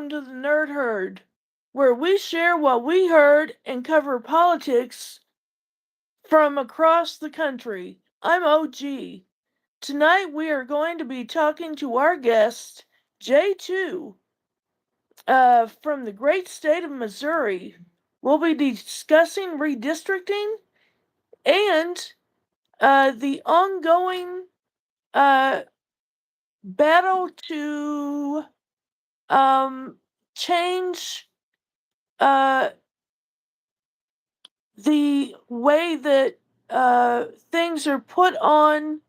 welcome to the Nerd Herd, where we share what we heard and cover politics from across the country. I'm OG. Tonight we are going to be talking to our guest, J2, from the great state of Missouri. We'll be discussing redistricting and the ongoing battle to change the way that things are put on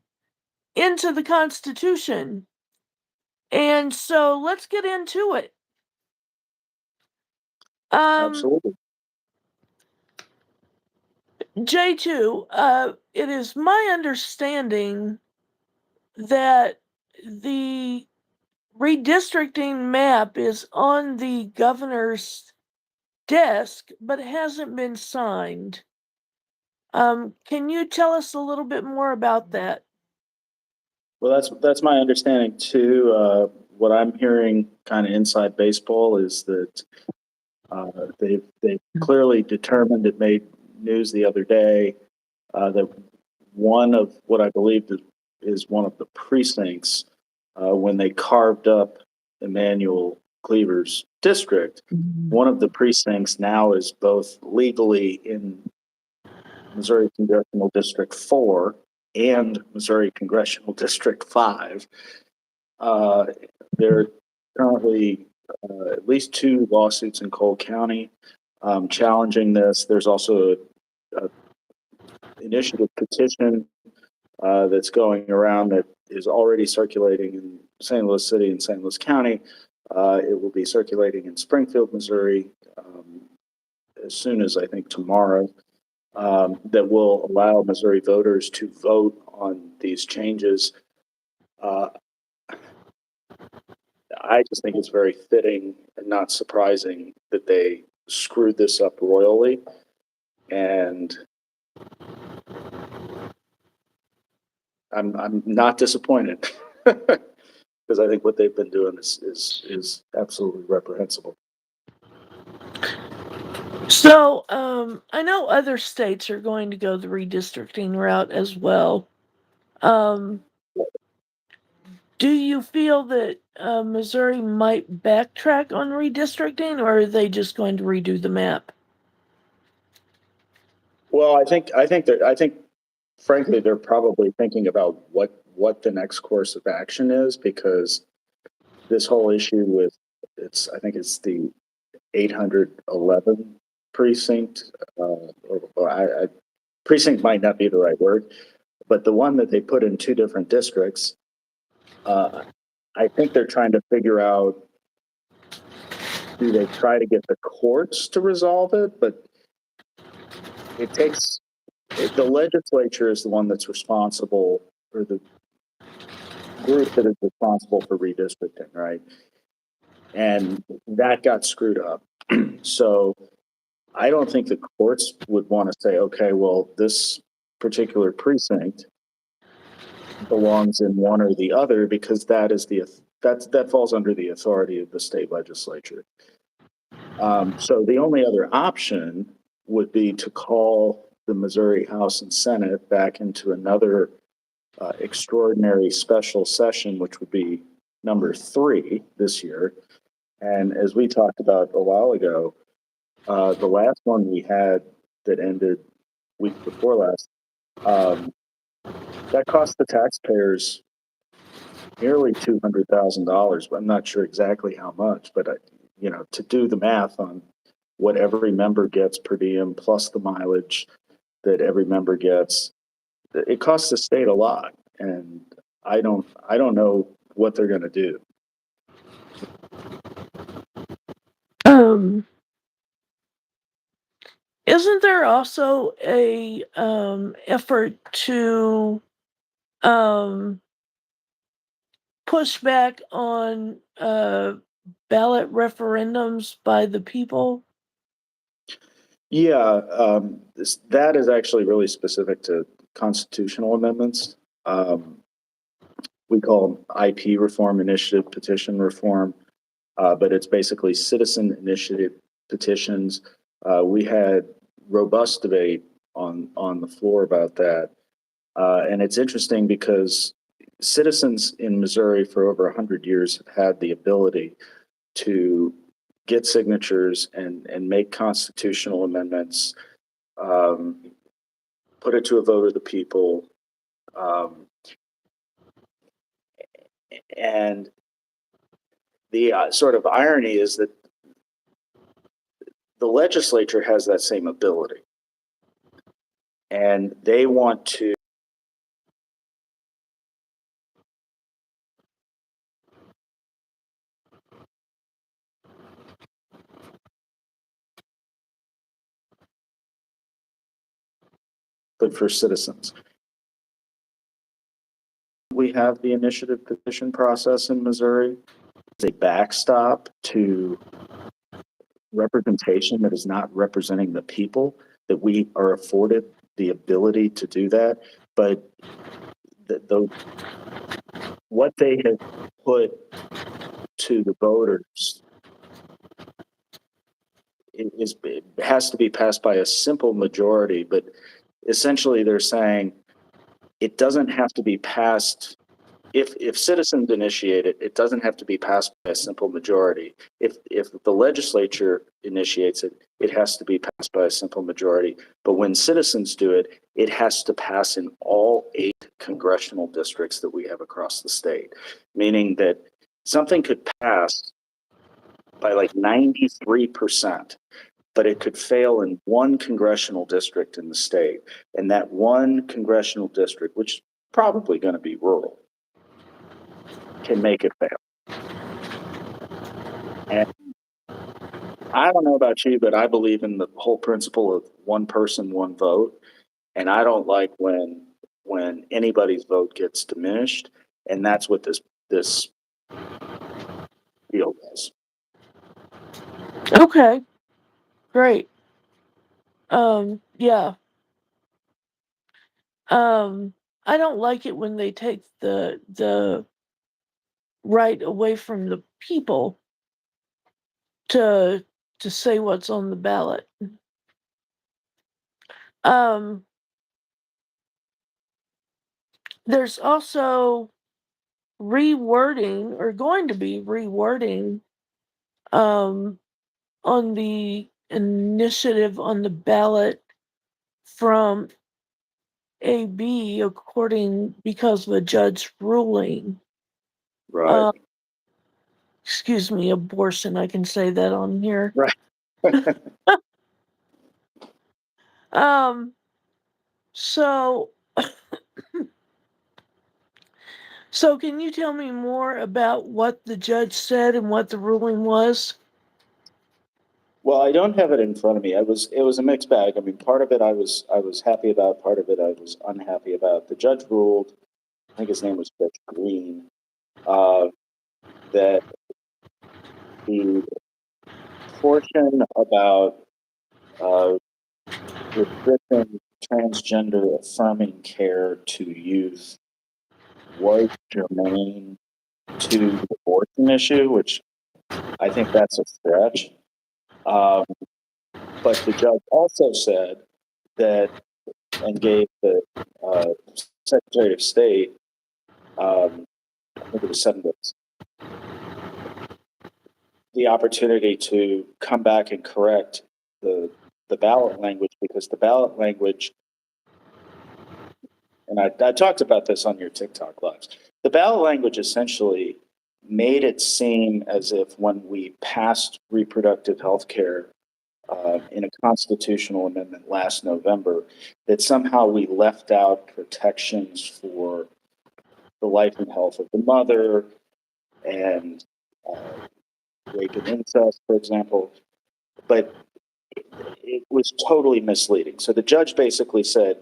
into the Constitution. And so let's get into it. Absolutely. J2, it is my understanding that the redistricting map is on the governor's desk, but hasn't been signed. Can you tell us a little bit more about that? Well, that's my understanding too. What I'm hearing, kind of inside baseball, is that they've clearly determined. It made news the other day that one of what I believe is one of the precincts when they carved up Emmanuel Cleaver's district. One of the precincts now is both legally in Missouri Congressional District 4 and Missouri Congressional District 5. There are currently at least two lawsuits in Cole County challenging this. There's also an initiative petition that's going around that is already circulating in St. Louis City and St. Louis County. It will be circulating in Springfield, Missouri, as soon as I think tomorrow. That will allow Missouri voters to vote on these changes. I just think it's very fitting and not surprising that they screwed this up royally. And I'm not disappointed because I think what they've been doing is absolutely reprehensible. So, I know other states are going to go the redistricting route as well. Do you feel that Missouri might backtrack on redistricting, or are they just going to redo the map? Well, I think frankly they're probably thinking about what the next course of action is, because this whole issue with I think it's the 811 precinct, precinct might not be the right word, but the one that they put in two different districts. I think they're trying to figure out, do they try to get the courts to resolve it? But the legislature is the one that's responsible, or the group that is responsible for redistricting, right? And that got screwed up. So I don't think the courts would want to say, okay, well, this particular precinct belongs in one or the other, because that falls under the authority of the state legislature. So the only other option would be to call the Missouri House and Senate back into another extraordinary special session, which would be number 3 this year. And as we talked about a while ago, the last one we had that ended week before last, that cost the taxpayers nearly $200,000. I'm not sure exactly how much, but to do the math on what every member gets per diem plus the mileage that every member gets, it costs the state a lot, and I don't know what they're going to do. Isn't there also a effort to push back on ballot referendums by the people? Yeah, that is actually really specific to constitutional amendments. We call them IP reform, initiative petition reform. but it's basically citizen initiative petitions. We had robust debate on the floor about that. And it's interesting because citizens in Missouri for over 100 years have had the ability to get signatures and make constitutional amendments, put it to a vote of the people. And the sort of irony is that the legislature has that same ability. And they want to but for citizens. We have the initiative petition process in Missouri. It's a backstop to representation that is not representing the people, that we are afforded the ability to do that. But what they have put to the voters it has to be passed by a simple majority, but essentially they're saying it doesn't have to be passed. If citizens initiate it, it doesn't have to be passed by a simple majority. If the legislature initiates it, it has to be passed by a simple majority. But when citizens do it, it has to pass in all 8 congressional districts that we have across the state, meaning that something could pass by like 93%, but it could fail in 1 congressional district in the state. And that 1 congressional district, which is probably going to be rural, can make it fail. And I don't know about you, but I believe in the whole principle of one person, one vote. And I don't like when anybody's vote gets diminished. And that's what this deal is. Okay. Great. Yeah. I don't like it when they take the right away from the people to say what's on the ballot. There's also rewording, or going to be rewording, on the initiative on the ballot from AB because of a judge ruling. Right. Excuse me, abortion. I can say that on here. Right. So so can you tell me more about what the judge said and what the ruling was? Well, I don't have it in front of me. It was a mixed bag. I mean, part of it I was happy about, part of it I was unhappy about. The judge ruled, I think his name was Judge Green, that the portion about restricting transgender affirming care to youth was germane to the abortion issue, which I think that's a stretch. But the judge also said that, and gave the Secretary of State, I think it was 7 days, the opportunity to come back and correct the ballot language, because the ballot language, and I talked about this on your TikTok lives, the ballot language essentially made it seem as if when we passed reproductive health care in a constitutional amendment last November, that somehow we left out protections for the life and health of the mother and rape and incest, for example. But it was totally misleading. So the judge basically said,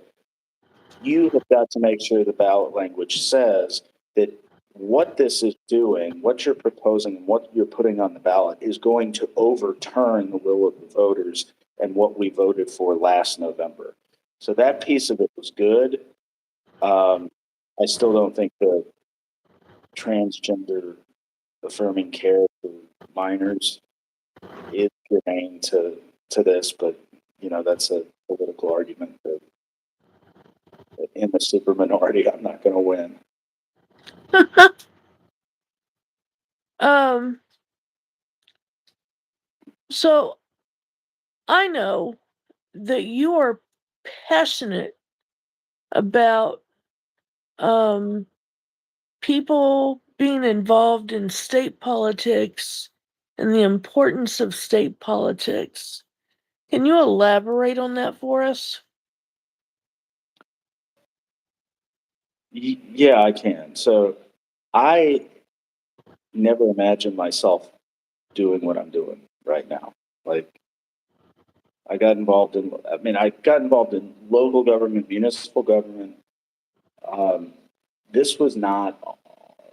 you have got to make sure the ballot language says that what this is doing, what you're proposing, and what you're putting on the ballot is going to overturn the will of the voters and what we voted for last November. So that piece of it was good. I still don't think the transgender affirming care for minors is germane to this, but that's a political argument that in the super minority, I'm not going to win. So I know that you are passionate about people being involved in state politics and the importance of state politics. Can you elaborate on that for us? Yeah, I can. So I never imagined myself doing what I'm doing right now. Like I got involved in, I got involved in local government, municipal government. This was not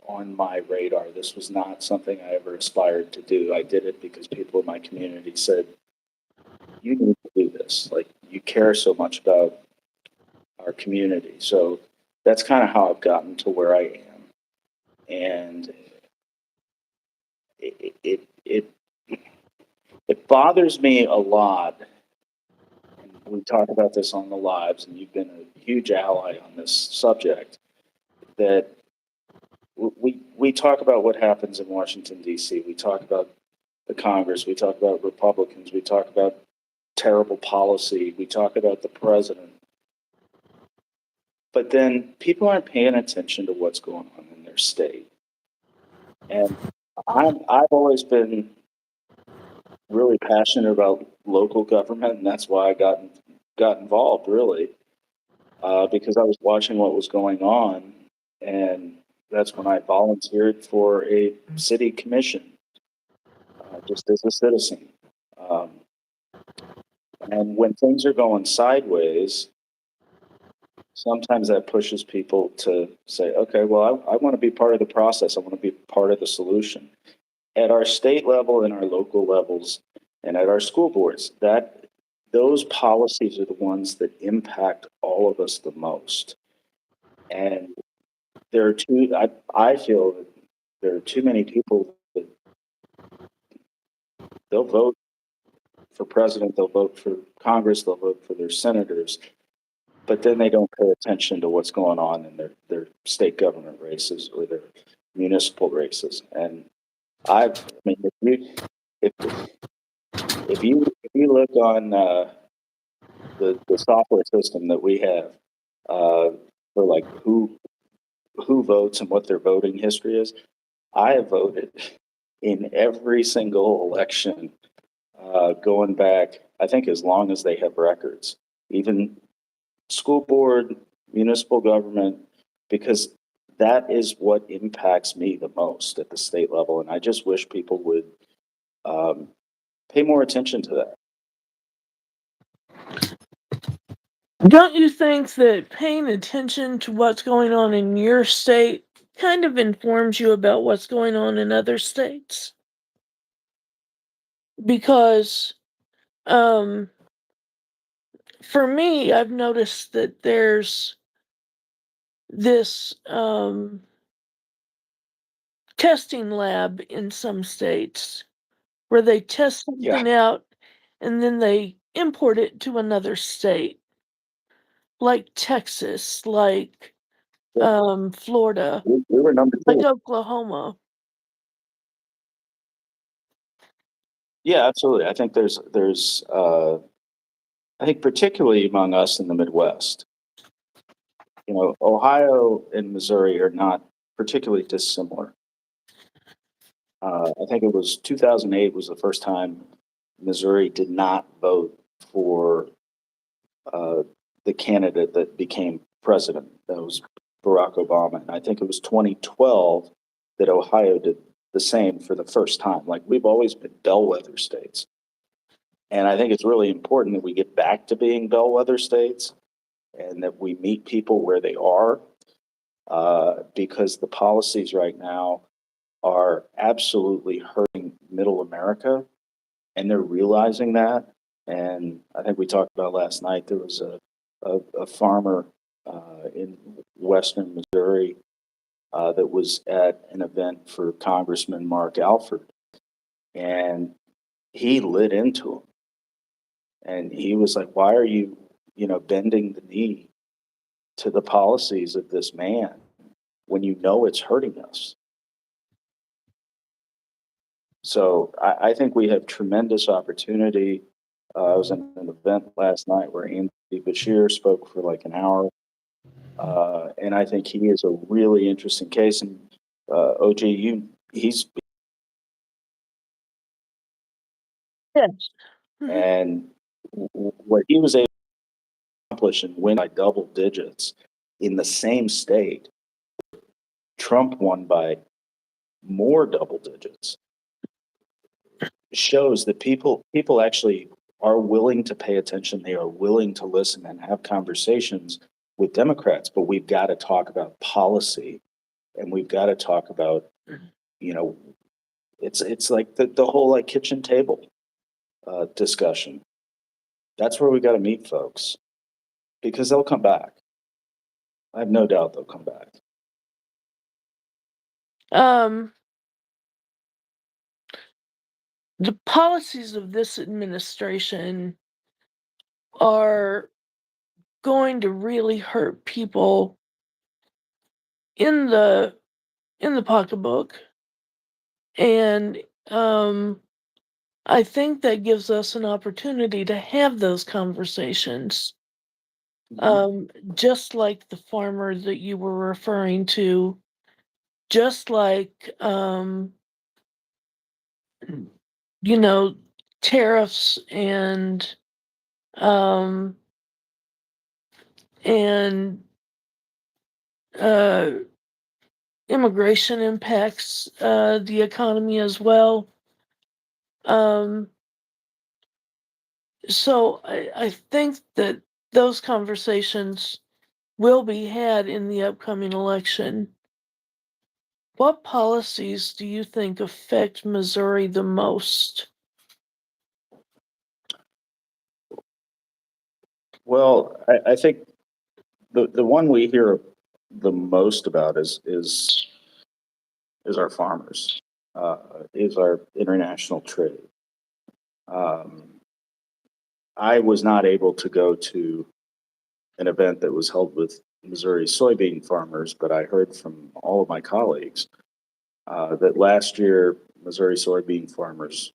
on my radar. This was not something I ever aspired to do. I did it because people in my community said, you need to do this. Like you care so much about our community. So that's kind of how I've gotten to where I am. And it bothers me a lot. We talk about this on the lives, and you've been a huge ally on this subject. That we talk about what happens in Washington D.C. We talk about the Congress. We talk about Republicans. We talk about terrible policy. We talk about the president. But then people aren't paying attention to what's going on in their state. And I've always been really passionate about local government, and that's why I got involved really, because I was watching what was going on, and that's when I volunteered for a city commission, just as a citizen. Um, and when things are going sideways, sometimes that pushes people to say, okay, well, I want to be part of the process. I want to be part of the solution. At our state level and our local levels and at our school boards, those policies are the ones that impact all of us the most. And I feel that there are too many people that they'll vote for president, they'll vote for Congress, they'll vote for their senators, but then they don't pay attention to what's going on in their state government races or their municipal races. And if you look on the software system that we have for like who votes and what their voting history is, I have voted in every single election going back, I think, as long as they have records, even school board, municipal government, because that is what impacts me the most at the state level. And I just wish people would pay more attention to that. Don't you think that paying attention to what's going on in your state kind of informs you about what's going on in other states? Because for me, I've noticed that there's this testing lab in some states where they test something out and then they import it to another state, like Texas, like Florida, We were number like 2. Oklahoma. Yeah, absolutely. I think I think particularly among us in the Midwest, Ohio and Missouri are not particularly dissimilar. I think it was 2008 was the first time Missouri did not vote for the candidate that became president. That was Barack Obama. And I think it was 2012 that Ohio did the same for the first time. Like we've always been bellwether states. And I think it's really important that we get back to being bellwether states and that we meet people where they are, because the policies right now are absolutely hurting middle America, and they're realizing that. And I think we talked about last night, there was a farmer in western Missouri that was at an event for Congressman Mark Alford. And he lit into him. And he was like, why are you, bending the knee to the policies of this man when you know it's hurting us? So I think we have tremendous opportunity. I was at an event last night where Andy Bashir spoke for like an hour. And I think he is a really interesting case. And OG, he's Yes. Mhm. and what he was able to accomplish and win by double digits in the same state, Trump won by more double digits, shows that people actually are willing to pay attention. They are willing to listen and have conversations with Democrats, but we've got to talk about policy, and we've got to talk about, you know, it's like the whole like kitchen table discussion. That's where we got to meet folks, because they'll come back. I have no doubt they'll come back. The policies of this administration are going to really hurt people in the pocketbook, and I think that gives us an opportunity to have those conversations. Just like the farmer that you were referring to, just like you know, tariffs um and uh immigration impacts the economy as well. Um so I think that those conversations will be had in the upcoming election. What policies do you think affect Missouri the most? Well, I think the one we hear the most about is our farmers, is our international trade. I was not able to go to an event that was held with Missouri soybean farmers, but I heard from all of my colleagues that last year Missouri soybean farmers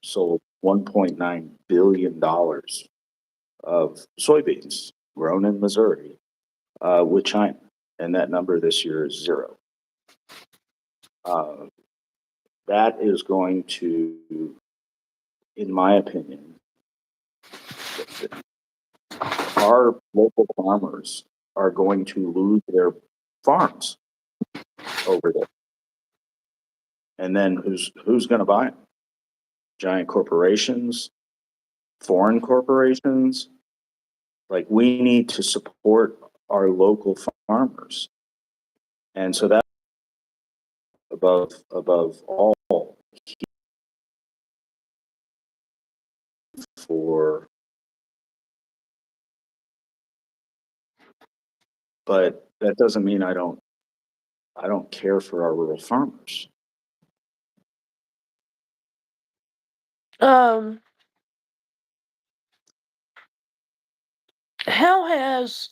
sold $1.9 billion of soybeans grown in Missouri with China, and that number this year is zero. That is going to, in my opinion, our local farmers are going to lose their farms over there. And then who's going to buy them? Giant corporations, foreign corporations. Like, we need to support our local farmers, and so that above all for. But that doesn't mean I don't care for our rural farmers. Um, how has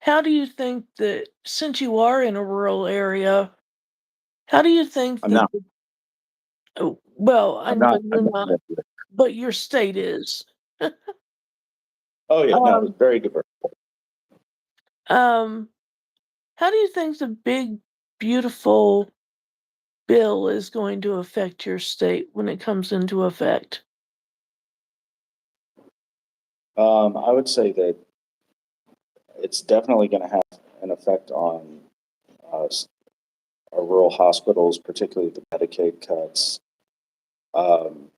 how do you think that, since you are in a rural area, how do you think I'm that not. oh, well, I I'm know not. you're I'm not, not. but your state is. Oh yeah, no, Um, it's very diverse. um, how do you think the big, beautiful bill is going to affect your state when it comes into effect? I would say that it's definitely going to have an effect on uh, our rural hospitals, particularly the Medicaid cuts. Um,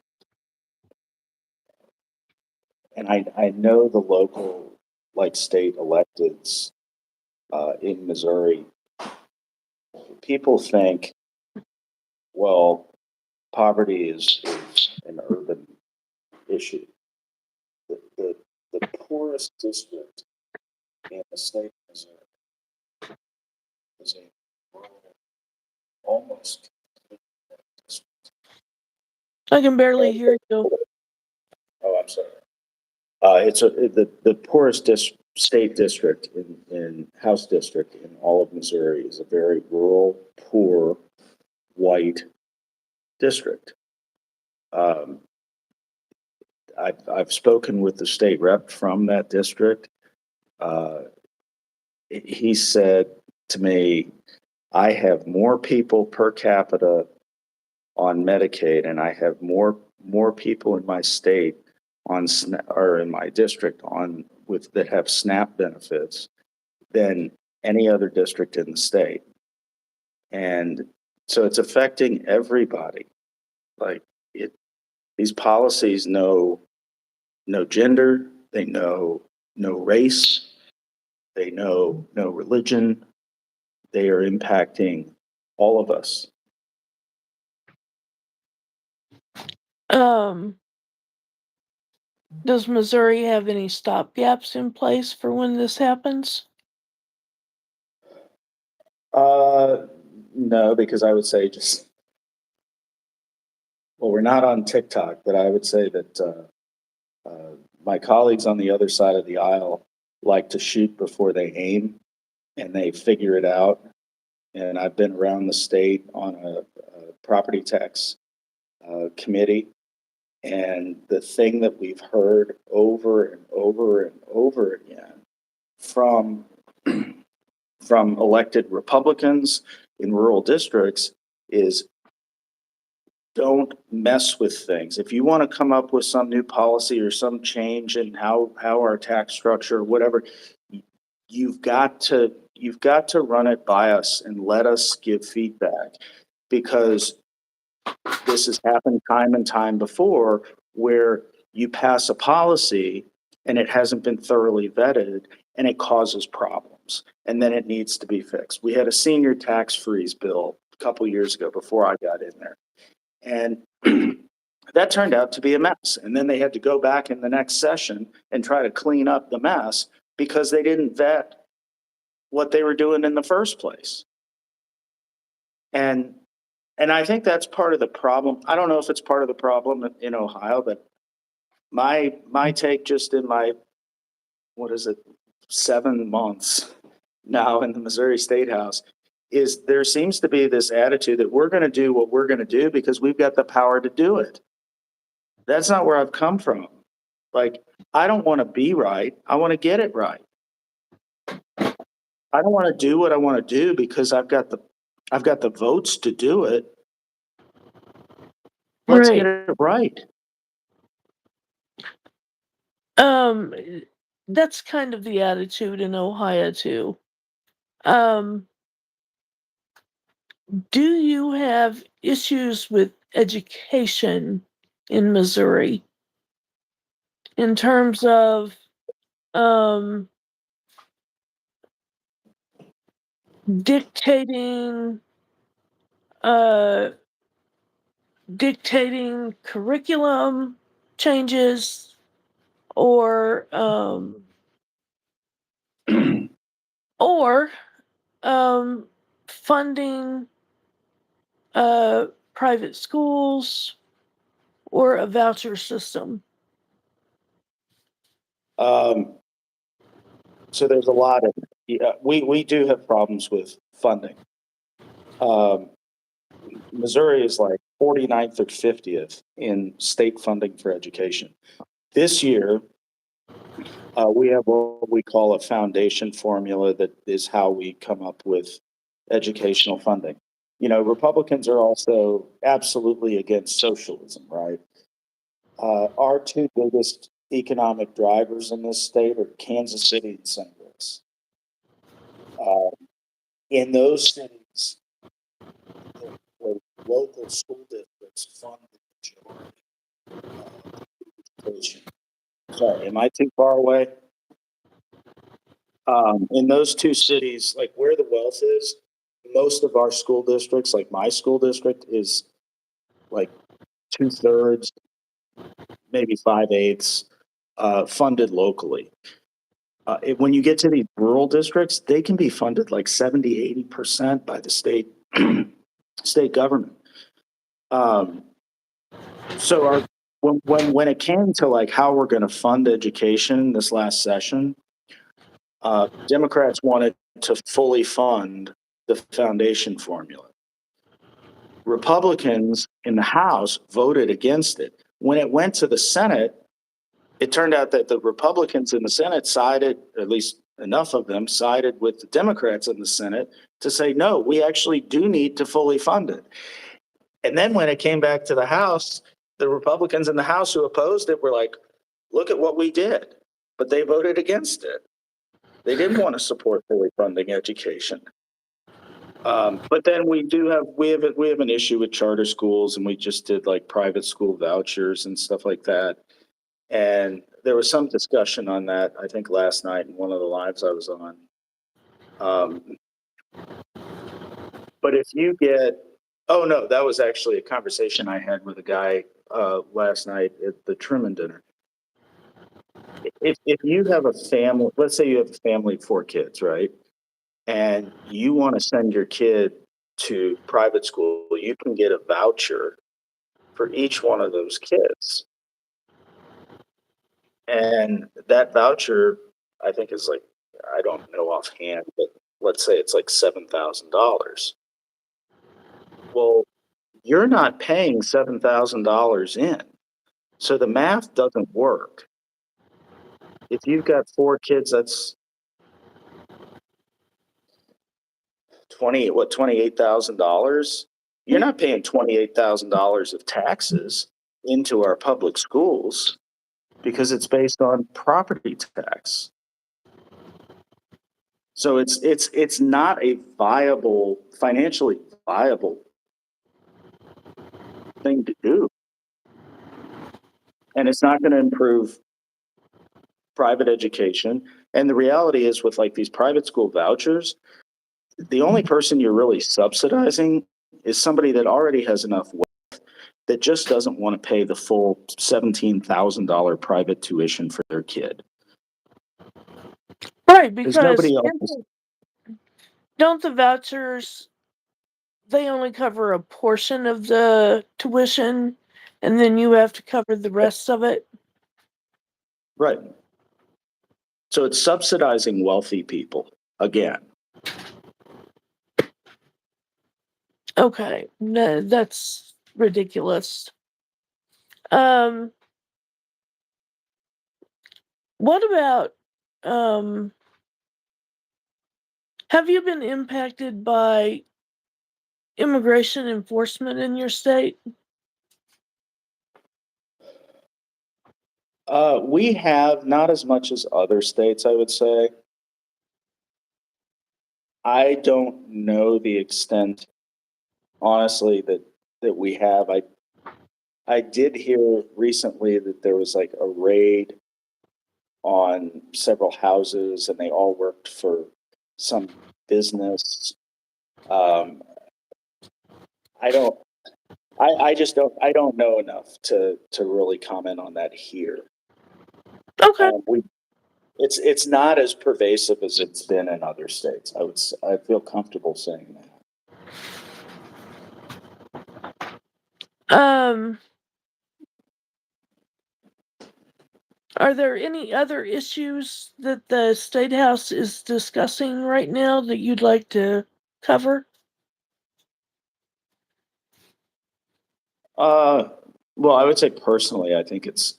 and I know the local, like, state electeds in Missouri, people think, well, poverty is an urban issue. The poorest district in the state of Missouri is a rural, almost completely I can barely hear you. Oh, I'm sorry. It's the poorest state district in House district in all of Missouri is a very rural, poor, white district. Um, I've spoken with the state rep from that district. Uh, he said to me, I have more people per capita on Medicaid, and I have more people in my state on or in my district on with that have SNAP benefits than any other district in the state. And so it's affecting everybody. Like it, these policies know no gender, they know no race, they know no religion. They are impacting all of us. Um, does Missouri have any stopgaps in place for when this happens? No, because I would say just, well, we're not on TikTok, but I would say that my colleagues on the other side of the aisle like to shoot before they aim and they figure it out. And I've been around the state on a property tax committee. And the thing that we've heard over and over and over again from from elected Republicans in rural districts is don't mess with things. If you want to come up with some new policy or some change in how our tax structure, whatever, you've got to run it by us and let us give feedback, because this has happened time and time before where you pass a policy and it hasn't been thoroughly vetted and it causes problems and then it needs to be fixed. We had a senior tax freeze bill a couple years ago before I got in there, and that turned out to be a mess. And then they had to go back in the next session and try to clean up the mess because they didn't vet what they were doing in the first place. And I think that's part of the problem. I don't know if it's part of the problem in Ohio, but my take just in my, what is it, 7 months now in the Missouri State House is there seems to be this attitude that we're going to do what we're going to do because we've got the power to do it. That's not where I've come from. Like, I don't want to be right. I want to get it right. I don't want to do what I want to do because I've got the votes to do it. Let's Right. get it right. Um, that's kind of the attitude in Ohio too. Um, do you have issues with education in Missouri in terms of um, dictating uh, dictating curriculum changes or or funding private schools or a voucher system? So there's a lot of, we do have problems with funding. Missouri is like 49th or 50th in state funding for education. This year, we have what we call a foundation formula that is how we come up with educational funding. Republicans are also absolutely against socialism, right? Our two biggest economic drivers in this state are Kansas City and St. Louis. In those cities, the local school districts fund the majority of education. Sorry, am I too far away? In those two cities, like where the wealth is, most of our school districts, like my school district, is like 2/3, maybe 5/8, funded locally. When you get to these rural districts, they can be funded like 70-80% by the state government. So when it came to like how we're going to fund education this last session, Democrats wanted to fully fund the foundation formula. Republicans in the House voted against it. When it went to the Senate, it turned out that the Republicans in the Senate sided, at least enough of them sided with the Democrats in the Senate to say, no, we actually do need to fully fund it. And then when it came back to the House, the Republicans in the House who opposed it were like, look at what we did. But they voted against it. They didn't want to support fully funding education. But then we have an issue with charter schools, and we just did like private school vouchers and stuff like that. And there was some discussion on that, I think last night in one of the lives I was on. But if you get, oh no, that was actually a conversation I had with a guy last night at the Truman dinner. If you have a family, let's say you have a family of 4 kids, right? And you want to send your kid to private school, you can get a voucher for each one of those kids. And that voucher, I think, is like, I don't know offhand, but let's say it's like $7,000. Well, you're not paying $7,000 in. So the math doesn't work. If you've got 4 kids, that's $28,000. You're not paying $28,000 of taxes into our public schools because it's based on property tax. So it's not a viable, financially viable thing to do. And it's not going to improve private education. And the reality is with like these private school vouchers, the only person you're really subsidizing is somebody that already has enough wealth that just doesn't want to pay the full $17,000 private tuition for their kid. Right, There's because nobody else. don't the vouchers, they only cover a portion of the tuition and then you have to cover the rest of it? Right. So it's subsidizing wealthy people again. Okay, no, that's ridiculous. What about, have you been impacted by immigration enforcement in your state? We have not as much as other states, I would say. I don't know the extent, honestly, that we have. I did hear recently that there was like a raid on several houses, and they all worked for some business. I just don't know enough to really comment on that here. Okay. It's not as pervasive as it's been in other states. I feel comfortable saying that. Are there any other issues that the State House is discussing right now that you'd like to cover? Well, I would say personally, I think it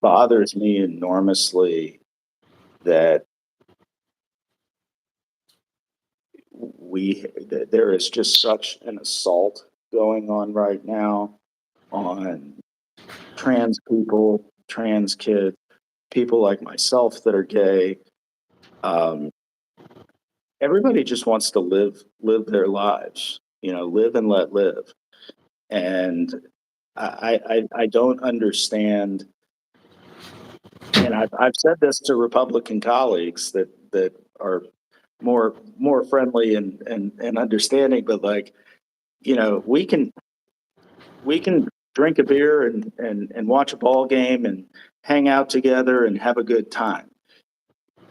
bothers me enormously that there is just such an assault going on right now on trans people, trans kids, people like myself that are gay. Everybody just wants to live their lives, live and let live. And I don't understand. And I've said this to Republican colleagues that are more friendly and understanding, but like, we can drink a beer and watch a ball game and hang out together and have a good time.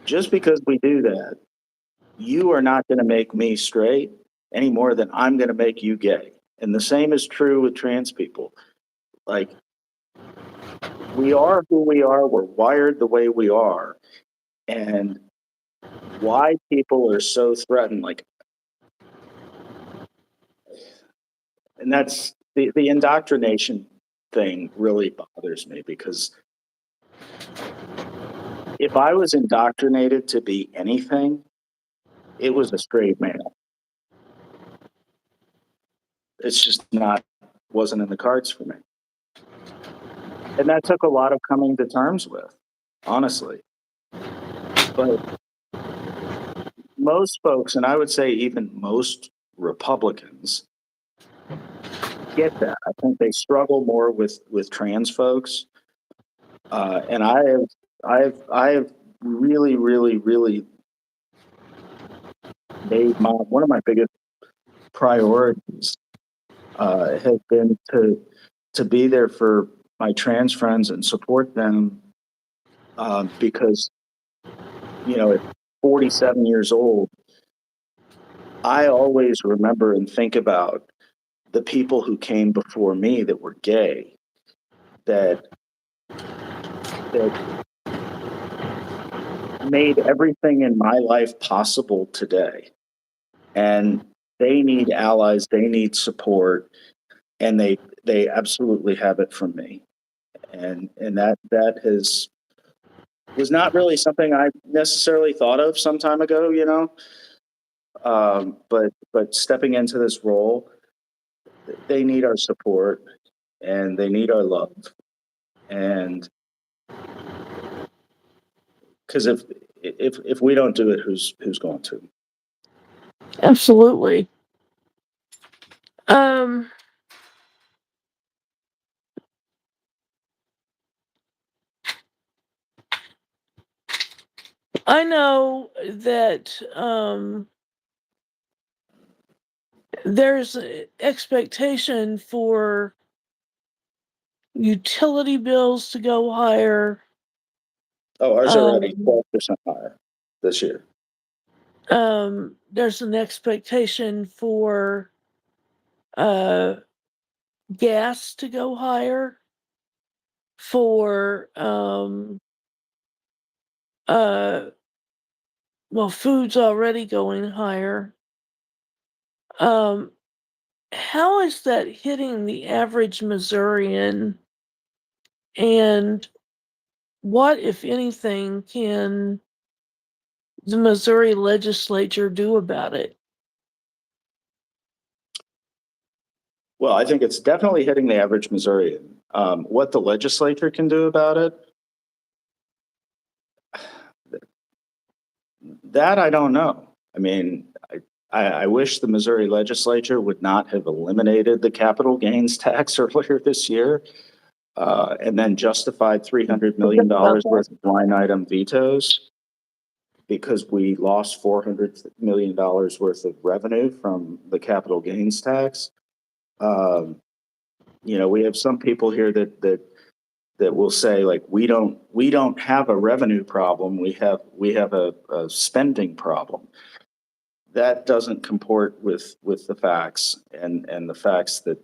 Just because we do that, you are not going to make me straight any more than I'm going to make you gay. And the same is true with trans people. Like, we are who we are, we're wired the way we are, and why people are so threatened, like, and that's the indoctrination thing really bothers me, because if I was indoctrinated to be anything, it was a straight male. It's just not, wasn't in the cards for me. And that took a lot of coming to terms with, honestly. But most folks, and I would say even most Republicans, get that. I think they struggle more with trans folks. And I've really, really, really made one of my biggest priorities has been to be there for my trans friends and support them, because, at 47 years old, I always remember and think about the people who came before me that were gay, that made everything in my life possible today. And they need allies, they need support, and they absolutely have it from me. And that was not really something I necessarily thought of some time ago, but stepping into this role, they need our support and they need our love. And because if we don't do it, who's going to? Absolutely. Um, I know that there's expectation for utility bills to go higher. Oh, ours are already 12% higher this year. There's an expectation for gas to go higher, for well, food's already going higher. How is that hitting the average Missourian, and what, if anything, can the Missouri legislature do about it? Well, I think it's definitely hitting the average Missourian. What the legislature can do about it, that I don't know. I mean, I wish the Missouri legislature would not have eliminated the capital gains tax earlier this year, and then justified $300 million worth of line item vetoes, because we lost $400 million worth of revenue from the capital gains tax. We have some people here that will say, like, we don't have a revenue problem, we have a spending problem. That doesn't comport with the facts, and the facts that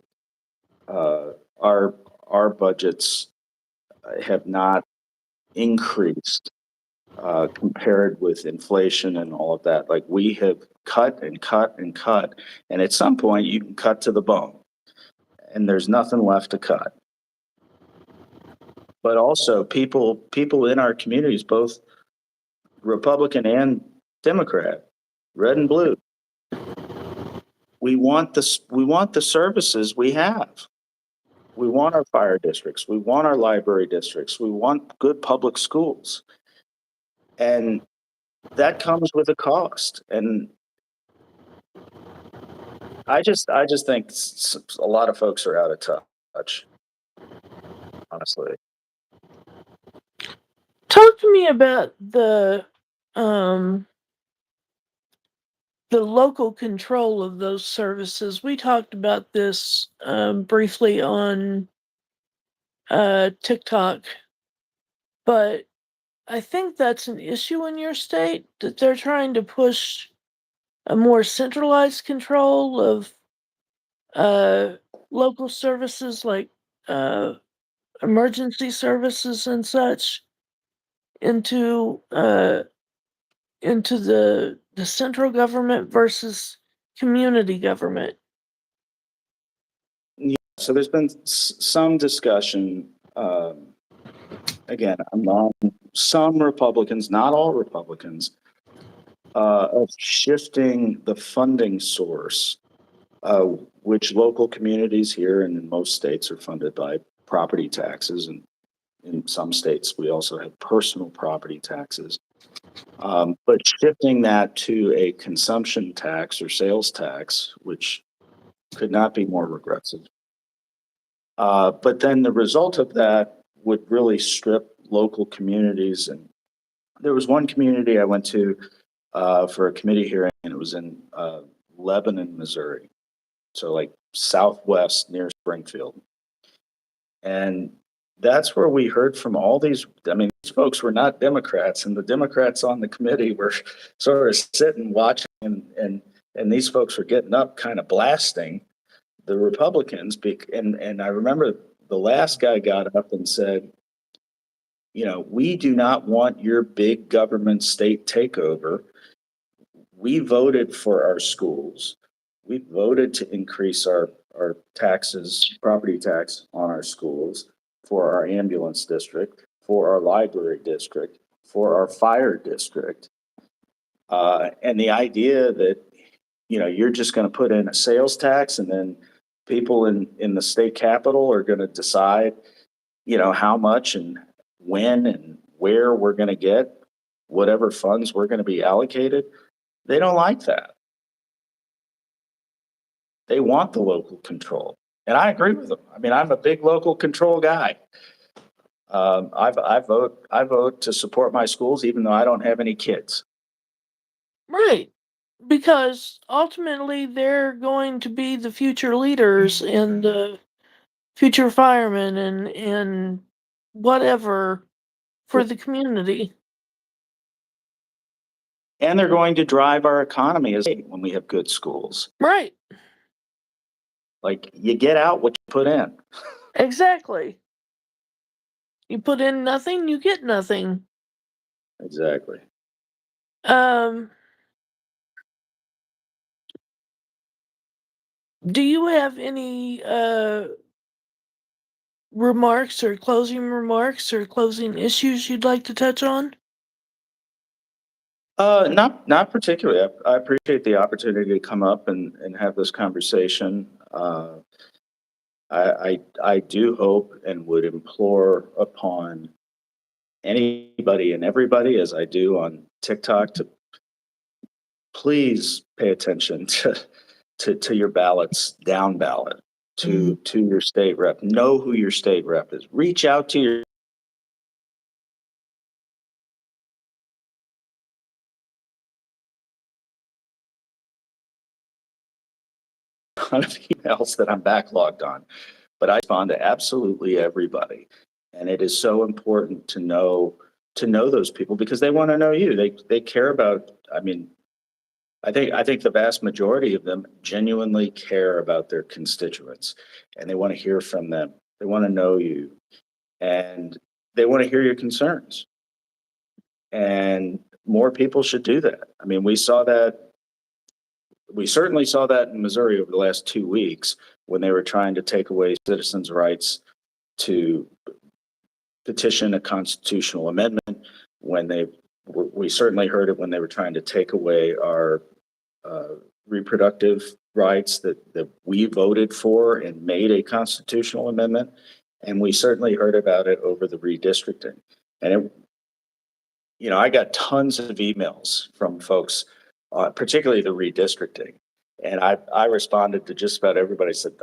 our budgets have not increased compared with inflation and all of that. Like, we have cut and cut and cut, and at some point you can cut to the bone and there's nothing left to cut. But also, people in our communities, both Republican and Democrat, red and blue, we want the services we have. We want our fire districts, we want our library districts, we want good public schools. And that comes with a cost. And I just think a lot of folks are out of touch, honestly. Talk to me about the local control of those services. We talked about this briefly on TikTok, but I think that's an issue in your state, that they're trying to push a more centralized control of local services like emergency services and such into the central government versus community government. So there's been some discussion, again, among some Republicans, not all Republicans, of shifting the funding source, which local communities here and in most states are funded by property taxes. And in some states, we also have personal property taxes. But shifting that to a consumption tax or sales tax, which could not be more regressive. But then the result of that would really strip local communities. And there was one community I went to for a committee hearing, and it was in Lebanon, Missouri. So like southwest near Springfield. And that's where we heard from all these, I mean, these folks were not Democrats, and the Democrats on the committee were sort of sitting watching, and these folks were getting up kind of blasting the Republicans. And I remember the last guy got up and said, you know, we do not want your big government state takeover. We voted for our schools. We voted to increase our taxes, property tax on our schools, for our ambulance district, for our library district, for our fire district. And the idea that, you know, you're just going to put in a sales tax and then people in the state capitol are going to decide, you know, how much and when and where we're going to get whatever funds we're going to be allocated. They don't like that. They want the local control. And I agree with them. I mean, I'm a big local control guy. I vote to support my schools, even though I don't have any kids. Right. Because ultimately they're going to be the future leaders and the future firemen and whatever for the community. And they're going to drive our economy as when we have good schools. Right. Like, you get out what you put in. Exactly. You put in nothing, you get nothing. Exactly. Do you have any remarks or closing issues you'd like to touch on? Not particularly. I appreciate the opportunity to come up and have this conversation. I do hope and would implore upon anybody and everybody, as I do on TikTok, to please pay attention to your ballots down ballot, to your state rep. Know who your state rep is. Reach out to your ton of emails that I'm backlogged on, but I respond to absolutely everybody. And it is so important to know those people because they want to know you. They care about, I mean, I think the vast majority of them genuinely care about their constituents and they want to hear from them. They want to know you and they want to hear your concerns. And more people should do that. I mean, we certainly saw that in Missouri over the last 2 weeks when they were trying to take away citizens' rights to petition a constitutional amendment. We certainly heard it when they were trying to take away our reproductive rights that we voted for and made a constitutional amendment. And we certainly heard about it over the redistricting. And I got tons of emails from folks, particularly the redistricting. And I responded to just about everybody. I said,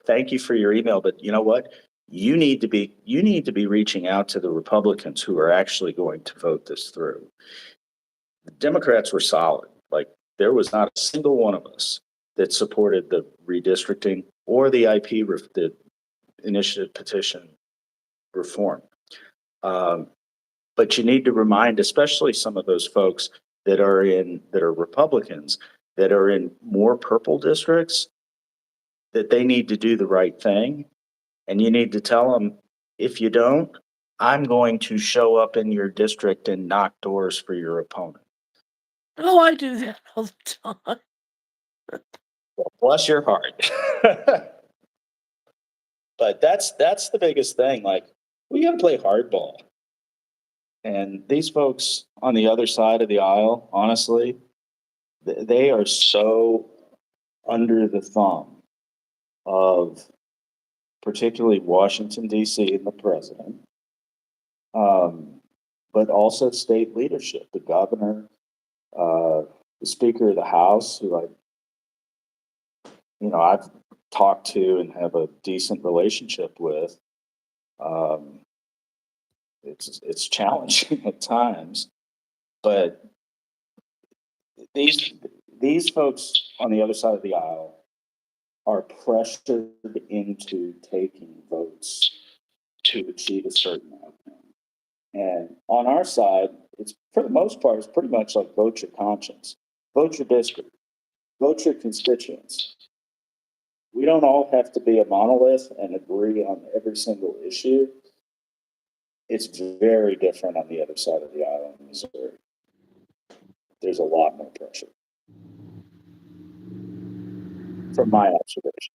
thank you for your email, but you know what? You need to be reaching out to the Republicans who are actually going to vote this through. The Democrats were solid. Like, there was not a single one of us that supported the redistricting or the the initiative petition reform. But you need to remind, especially some of those folks that are Republicans, that are in more purple districts, that they need to do the right thing And you need to tell them, if you don't, I'm going to show up in your district and knock doors for your opponent. Oh, I do that all the time. Well, bless your heart. But that's the biggest thing. Like, we got to play hardball. And these folks on the other side of the aisle, honestly, they are so under the thumb of particularly Washington, D.C., and the president, but also state leadership, the governor, the Speaker of the House, who I've talked to and have a decent relationship with. It's challenging at times, but these folks on the other side of the aisle are pressured into taking votes to achieve a certain outcome. And on our side, it's for the most part, it's pretty much like vote your conscience, vote your district, vote your constituents. We don't all have to be a monolith and agree on every single issue. It's very different on the other side of the aisle in Missouri. There's a lot more pressure, from my observation.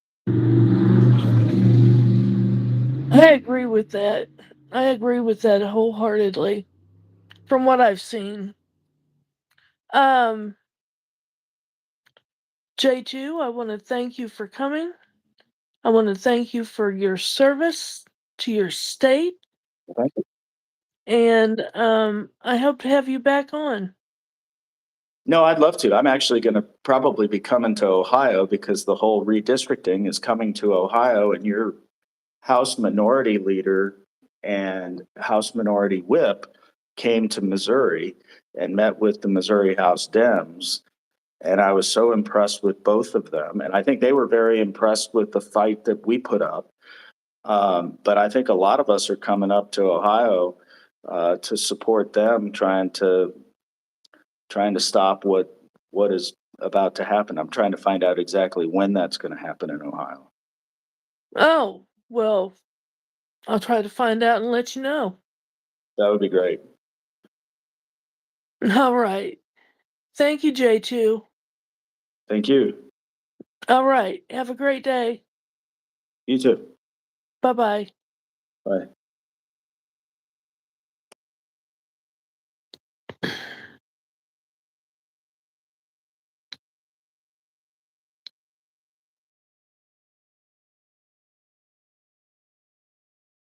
I agree with that. I agree with that wholeheartedly from what I've seen. Um, J2, I want to thank you for coming. I want to thank you for your service to your state. Thank you. And I hope to have you back on. No, I'd love to. I'm actually going to probably be coming to Ohio because the whole redistricting is coming to Ohio, and your House Minority Leader and House Minority Whip came to Missouri and met with the Missouri House Dems. And I was so impressed with both of them. And I think they were very impressed with the fight that we put up. But I think a lot of us are coming up to Ohio to support them, trying to stop what is about to happen. I'm trying to find out exactly when that's going to happen in Ohio. Oh, well, I'll try to find out and let you know. That would be great. All right. Thank you, J2. Thank you. All right. Have a great day. You too. Bye-bye. Bye.